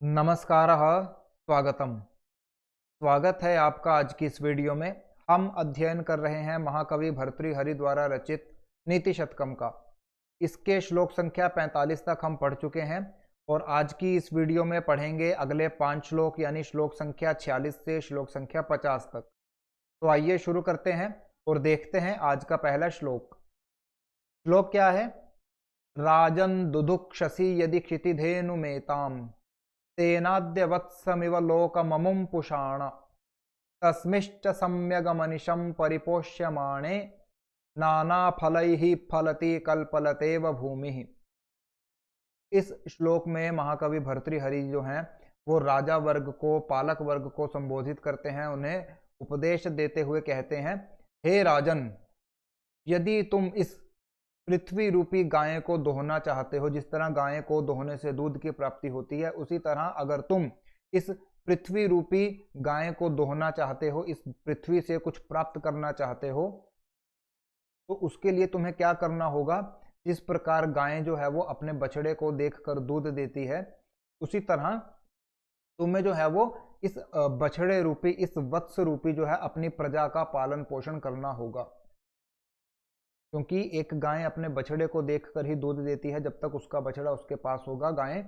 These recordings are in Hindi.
नमस्कारः, स्वागतम। स्वागत है आपका आज की इस वीडियो में। हम अध्ययन कर रहे हैं महाकवि भर्तृहरि द्वारा रचित नीति शतकम का। इसके श्लोक संख्या 45 तक हम पढ़ चुके हैं और आज की इस वीडियो में पढ़ेंगे अगले 5 श्लोक यानी श्लोक संख्या 46 से श्लोक संख्या 50 तक। तो आइए शुरू करते हैं और देखते हैं आज का पहला श्लोक। श्लोक क्या है? राजन् दुदुक्षसि यदि क्षितिधेनुमेताम् तेनाद्य वत्समिव लोकममुं पुषाण तस्मिश्च सम्यगमनिशं परिपोष्यमाणे नानाफलैः फलति कल्पलतेव भूमिः। इस श्लोक में महाकवि भर्तृहरि जो हैं वो राजा वर्ग को, पालक वर्ग को संबोधित करते हैं, उन्हें उपदेश देते हुए कहते हैं, हे राजन, यदि तुम इस पृथ्वी रूपी गाय को दोहना चाहते हो, जिस तरह गाय को दोहने से दूध की प्राप्ति होती है, उसी तरह अगर तुम इस पृथ्वी रूपी गाय को दोहना चाहते हो, इस पृथ्वी से कुछ प्राप्त करना चाहते हो, तो उसके लिए तुम्हें क्या करना होगा? जिस प्रकार गाय जो है वो अपने बछड़े को देखकर दूध देती है, उसी तरह तुम्हें जो है वो इस बछड़े रूपी, इस वत्स रूपी जो है अपनी प्रजा का पालन पोषण करना होगा। क्योंकि एक गाय अपने बछड़े को देखकर ही दूध देती है, जब तक उसका बछड़ा उसके पास होगा गाय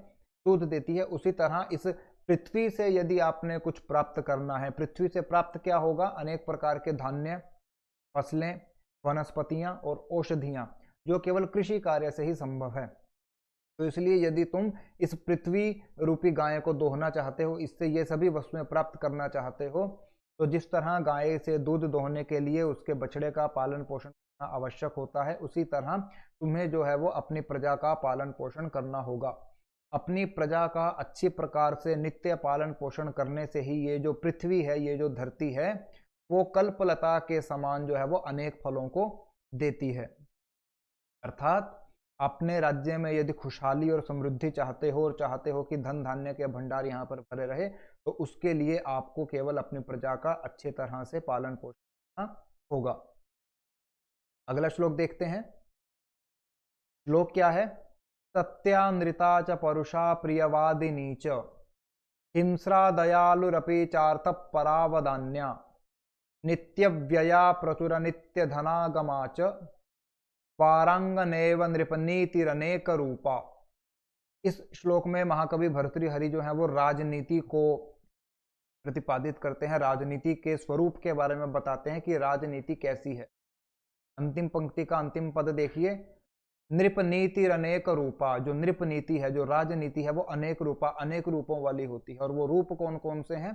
दूध देती है। उसी तरह इस पृथ्वी से यदि आपने कुछ प्राप्त करना है, पृथ्वी से प्राप्त क्या होगा? अनेक प्रकार के धान्य, फसलें, वनस्पतियां और औषधियां, जो केवल कृषि कार्य से ही संभव है। तो इसलिए यदि तुम इस पृथ्वी रूपी गाय को दोहना चाहते हो, इससे ये सभी वस्तुएं प्राप्त करना चाहते हो, तो जिस तरह गाय से दूध दोहने के लिए उसके बछड़े का पालन पोषण आवश्यक होता है, उसी तरह तुम्हें जो है वो अपनी प्रजा का पालन पोषण करना होगा। अपनी प्रजा का अच्छी प्रकार से नित्य पालन पोषण करने से ही ये जो पृथ्वी है, ये जो धरती है, वो कल्पलता के समान जो है वो अनेक फलों को देती है। अर्थात अपने राज्य में यदि खुशहाली और समृद्धि चाहते हो और चाहते हो कि धन धान्य के भंडार यहाँ पर भरे रहे, तो उसके लिए आपको केवल अपनी प्रजा का अच्छी तरह से पालन पोषण करना होगा। अगला श्लोक देखते हैं। श्लोक क्या है? सत्यानृता च परुषा प्रियवादिनी च हिंस्रा दयालुरपि चार्थ परावदान्या नित्यव्यया प्रचुर नित्य धनागमा च वारांगनेव नृपनीतिरनेक रूपा। इस श्लोक में महाकवि भर्तृहरि जो है वो राजनीति को प्रतिपादित करते हैं, राजनीति के स्वरूप के बारे में बताते हैं कि राजनीति कैसी है। अंतिम पंक्ति का अंतिम पद देखिए, नृप नीति अनेक रूपा। जो नृप नीति है, जो राजनीति है, वो अनेक रूपा, अनेक रूपों वाली होती है। और वो रूप कौन कौन से हैं?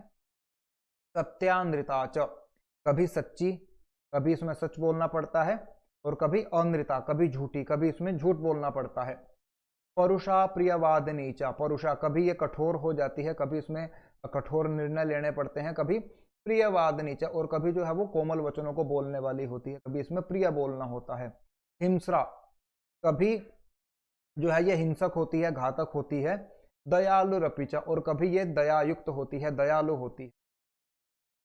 सत्यानृता च, कभी सच्ची, कभी इसमें सच बोलना पड़ता है, और कभी अनृता, कभी झूठी, कभी इसमें झूठ बोलना पड़ता है। परुषा प्रियवादिनी च, परुषा कभी ये कठोर हो जाती है, कभी इसमें कठोर निर्णय लेने पड़ते हैं, कभी प्रियवादिनी च, और कभी जो है वो कोमल वचनों को बोलने वाली होती है, कभी इसमें प्रिय बोलना होता है। हिंस्रा, कभी जो है ये हिंसक होती है, घातक होती है। दयालु रपिचा, और कभी ये दयायुक्त होती है, दयालु होती है।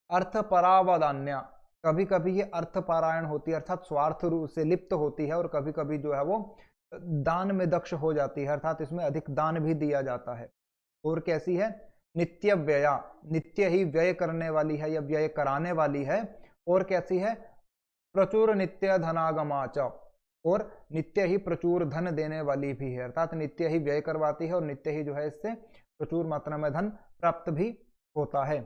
अर्थ परावदान्य, कभी कभी ये अर्थपारायण होती है, अर्थात स्वार्थ रूप से लिप्त होती है, और कभी कभी जो है वो दान में दक्ष हो जाती है, अर्थात इसमें अधिक दान भी दिया जाता है। और कैसी है? नित्य व्यया, नित्य ही व्यय करने वाली है या व्यय कराने वाली है। और कैसी है? प्रचुर नित्य धनागमाच, और नित्य ही प्रचुर धन देने वाली भी है, अर्थात नित्य ही व्यय करवाती है और नित्य ही जो है इससे प्रचुर मात्रा में धन प्राप्त भी होता है।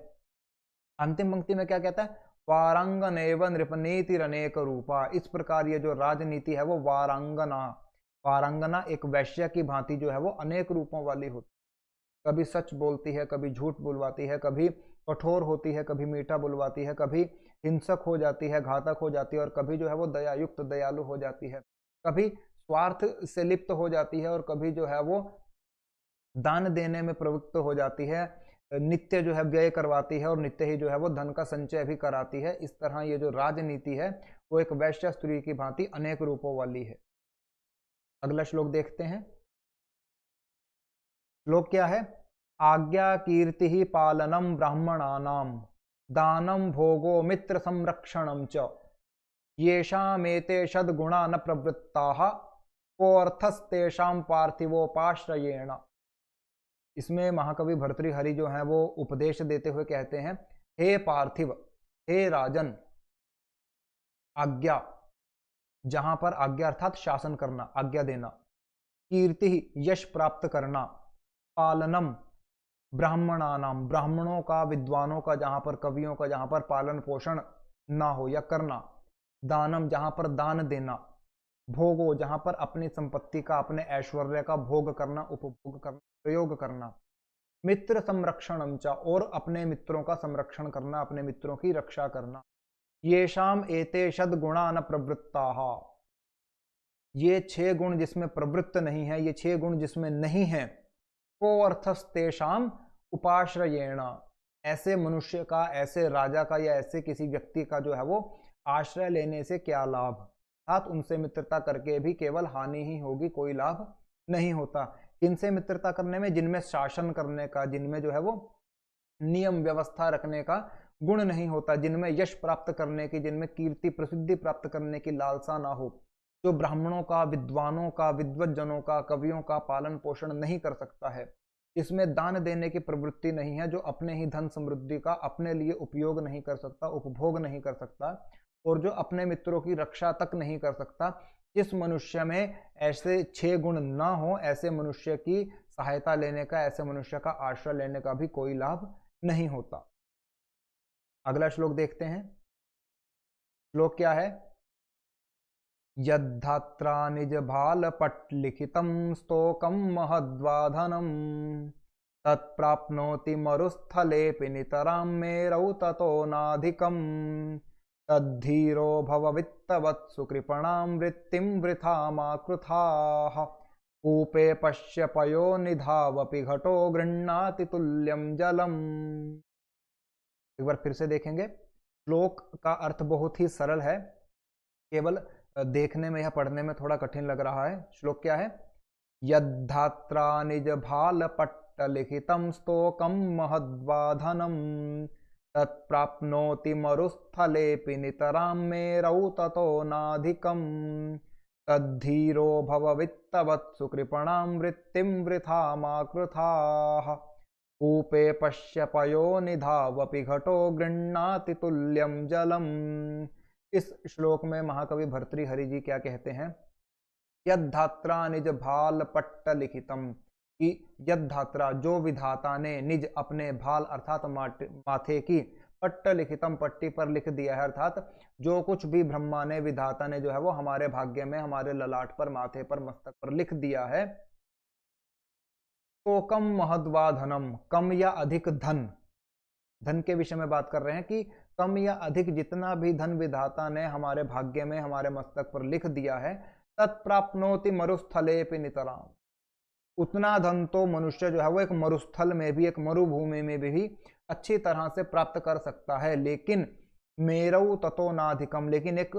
अंतिम पंक्ति में क्या कहता है? वारांगनेव नृपनीतिरनेक रूपा। इस प्रकार ये जो राजनीति है वो वारांगना, वारांगना एक वैश्य की भांति जो है वो अनेक रूपों वाली होती है। कभी सच बोलती है, कभी झूठ बुलवाती है, कभी कठोर होती है, कभी मीठा बुलवाती है, कभी हिंसक हो जाती है, घातक हो जाती है, और कभी जो है वो दयायुक्त, दयालु हो जाती है, कभी स्वार्थ से लिप्त हो जाती है, और कभी जो है वो दान देने में प्रवृत्त हो जाती है, नित्य जो है व्यय करवाती है, और नित्य ही जो है वो धन का संचय भी कराती है। इस तरह ये जो राजनीति है वो एक वैश्य स्त्री की भांति अनेक रूपों वाली है। अगला श्लोक देखते हैं। श्लोक क्या है? आज्ञा कीर्ति ही पालनम ब्राह्मणानाम दानम भोगो मित्र संरक्षणम च येषामेते षद्गुणा न प्रवृत्ताः कोऽर्थस्तेषां पार्थिवोपाश्रयेण। इसमें महाकवि भर्तृहरि जो है वो उपदेश देते हुए कहते हैं, हे पार्थिव, हे राजन, आज्ञा, जहां पर आज्ञा अर्थात शासन करना, आज्ञा देना, कीर्ति यश प्राप्त करना, पालनम ब्राह्मणानाम, ब्राह्मणों का, विद्वानों का, जहां पर कवियों का जहां पर पालन पोषण ना हो या करना, दानम जहां पर दान देना, भोगो जहां पर अपनी संपत्ति का, अपने ऐश्वर्य का भोग करना, उपभोग करना, प्रयोग करना, मित्र संरक्षणम च, और अपने मित्रों का संरक्षण करना, अपने मित्रों की रक्षा करना, येषाम एते षद गुणा न प्रवृत्ताः, ये 6 गुण जिसमें प्रवृत्त नहीं है, ये 6 गुण जिसमें नहीं है, को अर्थस्तेषाम उपाश्रयेण, ऐसे मनुष्य का, ऐसे राजा का या ऐसे किसी व्यक्ति का जो है वो आश्रय लेने से क्या लाभ, अर्थात उनसे मित्रता करके भी केवल हानि ही होगी, कोई लाभ नहीं होता। किनसे मित्रता करने में? जिनमें शासन करने का, जिनमें जो है वो नियम व्यवस्था रखने का गुण नहीं होता, जिनमें यश प्राप्त करने की, जिनमें कीर्ति प्रसिद्धि प्राप्त करने की लालसा ना हो, जो ब्राह्मणों का, विद्वानों का, विद्वज्जनों का, कवियों का पालन पोषण नहीं कर सकता है, इसमें दान देने की प्रवृत्ति नहीं है, जो अपने ही धन समृद्धि का अपने लिए उपयोग नहीं कर सकता, उपभोग नहीं कर सकता, और जो अपने मित्रों की रक्षा तक नहीं कर सकता, जिस मनुष्य में ऐसे 6 गुण ना हो, ऐसे मनुष्य की सहायता लेने का, ऐसे मनुष्य का आश्रय लेने का भी कोई लाभ नहीं होता। अगला श्लोक देखते हैं। श्लोक क्या है? यद्धात्रा निज भाल पट लिखितम स्तोकम महद्वाधनम तत्प्राप्नोति मरुस्थलेपि नितरां मेरौ ततो नाधिकम तद्धीरो भववित्तवत्सु कृपणां वृत्तिं वृथा मा कृथाः कूपे पश्य पयो निधावपि घटो गृह्णाति तुल्यं जलम। एक बार फिर से देखेंगे। श्लोक का अर्थ बहुत ही सरल है, केवल देखने में या पढ़ने में थोड़ा कठिन लग रहा है। श्लोक क्या है? यद्धात्रा निज भाल पट्ट लिखितं स्तोकं महद्वाधनम तत्प्राप्नोति मरुस्थलेपि नितरां मेरौ ततो नाधिकं तद्धीरो भववित्तवत्सु कृपणां वृत्तिं वृथा मा कृथाः कूपे पश्य पयो निधावपि घटो गृह्णाति तुल्यं जलम। इस श्लोक में महाकवि भर्तृहरि जी क्या कहते हैं? यद्धात्रा निज भाल पट्ट लिखितम, कि यद्धात्रा जो विधाता ने, निज अपने, भाल अर्थात माथे की, पट्ट लिखितम पट्टी पर लिख दिया है, अर्थात जो कुछ भी ब्रह्मा ने, विधाता ने जो है वो हमारे भाग्य में, हमारे ललाट पर, माथे पर, मस्तक पर लिख दिया है। तो कम महद्वाधनम, कम या अधिक धन, धन के विषय में बात कर रहे हैं कि कम या अधिक जितना भी धन विधाता ने हमारे भाग्य में, हमारे मस्तक पर लिख दिया है, तत्प्राप्नोति मरुस्थलेपि नितराम, उतना धन तो मनुष्य जो है वो एक मरुस्थल में भी, एक मरुभूमि में भी अच्छी तरह से प्राप्त कर सकता है, लेकिन मेरौ ततो नाधिकम, लेकिन एक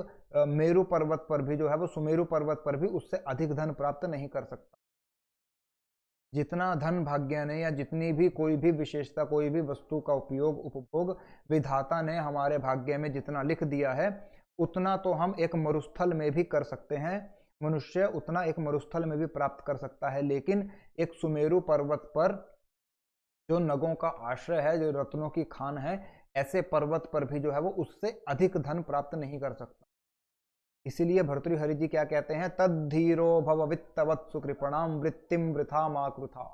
मेरु पर्वत पर भी जो है वो, सुमेरु पर्वत पर भी उससे अधिक धन प्राप्त नहीं कर सकता। जितना धन भाग्य ने, या जितनी भी कोई भी विशेषता, कोई भी वस्तु का उपयोग, उपभोग विधाता ने हमारे भाग्य में जितना लिख दिया है, उतना तो हम एक मरुस्थल में भी कर सकते हैं, मनुष्य उतना एक मरुस्थल में भी प्राप्त कर सकता है, लेकिन एक सुमेरु पर्वत पर जो नगों का आश्रय है, जो रत्नों की खान है, ऐसे पर्वत पर भी जो है वो उससे अधिक धन प्राप्त नहीं कर सकता। इसीलिए भर्तृहरि जी क्या कहते हैं? तद्धीरो भव वित्तवत्सु कृपणाम वृत्तिम वृथा मा कृथा,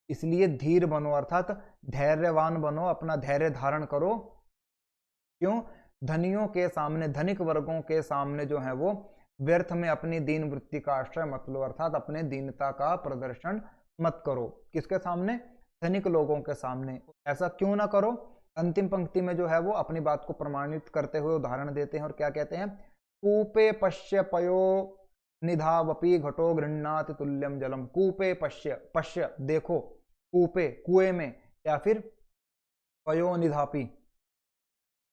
इसलिए धीर बनो, अर्थात धैर्यवान बनो, अपना धैर्य धारण करो। क्यों? धनियों के सामने, धनिक वर्गों के सामने जो है वो व्यर्थ में अपनी दीन वृत्ति का आश्रय मत लो, अर्थात अपने दीनता का प्रदर्शन मत करो। किसके सामने? धनिक लोगों के सामने। ऐसा क्यों ना करो? अंतिम पंक्ति में जो है वो अपनी बात को प्रमाणित करते हुए उदाहरण देते हैं और क्या कहते हैं? कूपे पश्य पयो निधावपि घटो गृह्णाति तुल्यम जलम। कूपे पश्य, पश्य देखो, कूपे कुएं में, या फिर पयो निधापि,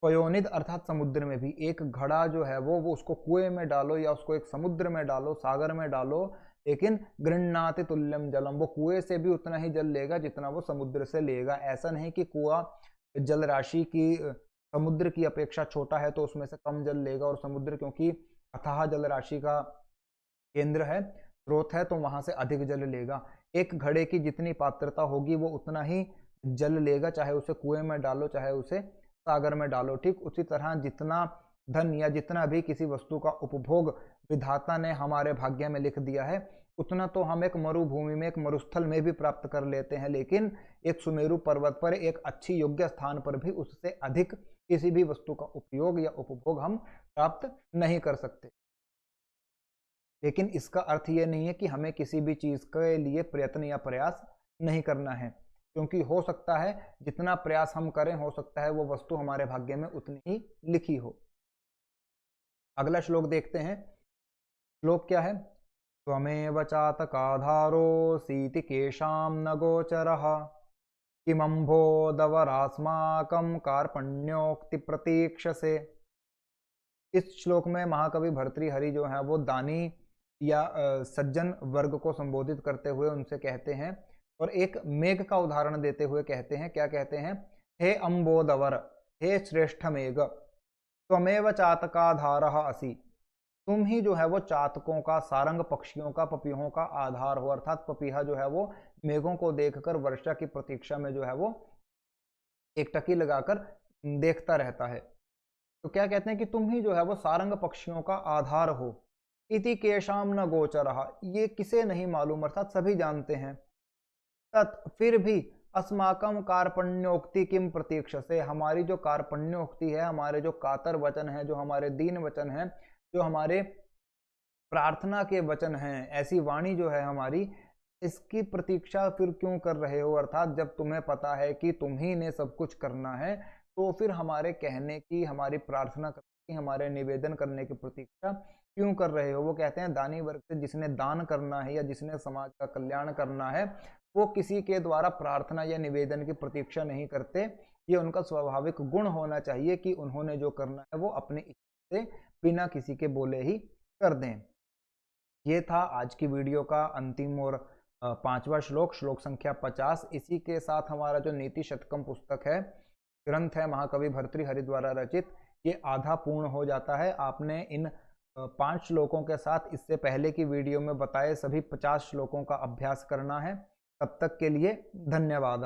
पयोनिध अर्थात समुद्र में भी, एक घड़ा जो है वो उसको कुएं में डालो या उसको एक समुद्र में डालो, सागर में डालो, लेकिन गृह्णाति तुल्यम जलम, वो कुएं से भी उतना ही जल लेगा जितना वो समुद्र से लेगा। ऐसा नहीं कि कुआं जल राशि की समुद्र की अपेक्षा छोटा है तो उसमें से कम जल लेगा, और समुद्र क्योंकि अथाह जल राशि का केंद्र है, स्रोत है, तो वहां से अधिक जल लेगा। एक घड़े की जितनी पात्रता होगी वो उतना ही जल लेगा, चाहे उसे कुएं में डालो चाहे उसे सागर में डालो। ठीक उसी तरह जितना धन या जितना भी किसी वस्तु का उपभोग विधाता ने हमारे भाग्य में लिख दिया है, उतना तो हम एक मरुभूमि में, एक मरुस्थल में भी प्राप्त कर लेते हैं, लेकिन एक सुमेरु पर्वत पर, एक अच्छी योग्य स्थान पर भी उससे अधिक किसी भी वस्तु का उपयोग या उपभोग हम प्राप्त नहीं कर सकते। लेकिन इसका अर्थ ये नहीं है कि हमें किसी भी चीज के लिए प्रयत्न या प्रयास नहीं करना है, क्योंकि हो सकता है जितना प्रयास हम करें, हो सकता है वो वस्तु हमारे भाग्य में उतनी ही लिखी हो। अगला श्लोक देखते हैं। श्लोक क्या है? त्वमेव चातकाधारोऽसीति केशां न गोचरः किमंभोदवरास्माकं कार्पण्योक्ति प्रतीक्षसे। इस श्लोक में महाकवि भर्तृहरि जो है वो दानी या सज्जन वर्ग को संबोधित करते हुए उनसे कहते हैं, और एक मेघ का उदाहरण देते हुए कहते हैं। क्या कहते हैं? हे अंबोदवर, हे श्रेष्ठ मेघ, त्वमेव चातकाधारः असि, तुम ही जो है वो चातकों का, सारंग पक्षियों का, पपीहों का आधार हो। अर्थात पपीहा जो है वो मेघों को देखकर वर्षा की प्रतीक्षा में जो है वो एक टकी लगाकर देखता रहता है। तो क्या कहते हैं कि तुम ही जो है वो सारंग पक्षियों का आधार हो। इति केशाम न गोचरः, ये किसे नहीं मालूम, अर्थात सभी जानते हैं। तत्, फिर भी, अस्माकम कार्पण्योक्ति किम प्रतीक्षसे, हमारी जो कार्पण्योक्ति है, हमारे जो कातर वचन है, जो हमारे दीन वचन है, जो हमारे प्रार्थना के वचन हैं, ऐसी वाणी जो है हमारी, इसकी प्रतीक्षा फिर क्यों कर रहे हो? अर्थात जब तुम्हें पता है कि तुम ही ने सब कुछ करना है, तो फिर हमारे कहने की, हमारी प्रार्थना करने की, हमारे निवेदन करने की प्रतीक्षा क्यों कर रहे हो? वो कहते हैं दानी वर्ग से जिसने दान करना है या जिसने समाज का कल्याण करना है, वो किसी के द्वारा प्रार्थना या निवेदन की प्रतीक्षा नहीं करते। ये उनका स्वाभाविक गुण होना चाहिए कि उन्होंने जो करना है वो अपनी इच्छा से बिना किसी के बोले ही कर दें। ये था आज की वीडियो का अंतिम और पांचवा श्लोक, श्लोक संख्या 50। इसी के साथ हमारा जो नीति शतकम पुस्तक है, ग्रंथ है महाकवि भर्तृहरि द्वारा रचित, ये आधा पूर्ण हो जाता है। आपने इन 5 श्लोकों के साथ इससे पहले की वीडियो में बताए सभी 50 श्लोकों का अभ्यास करना है। तब तक के लिए धन्यवाद।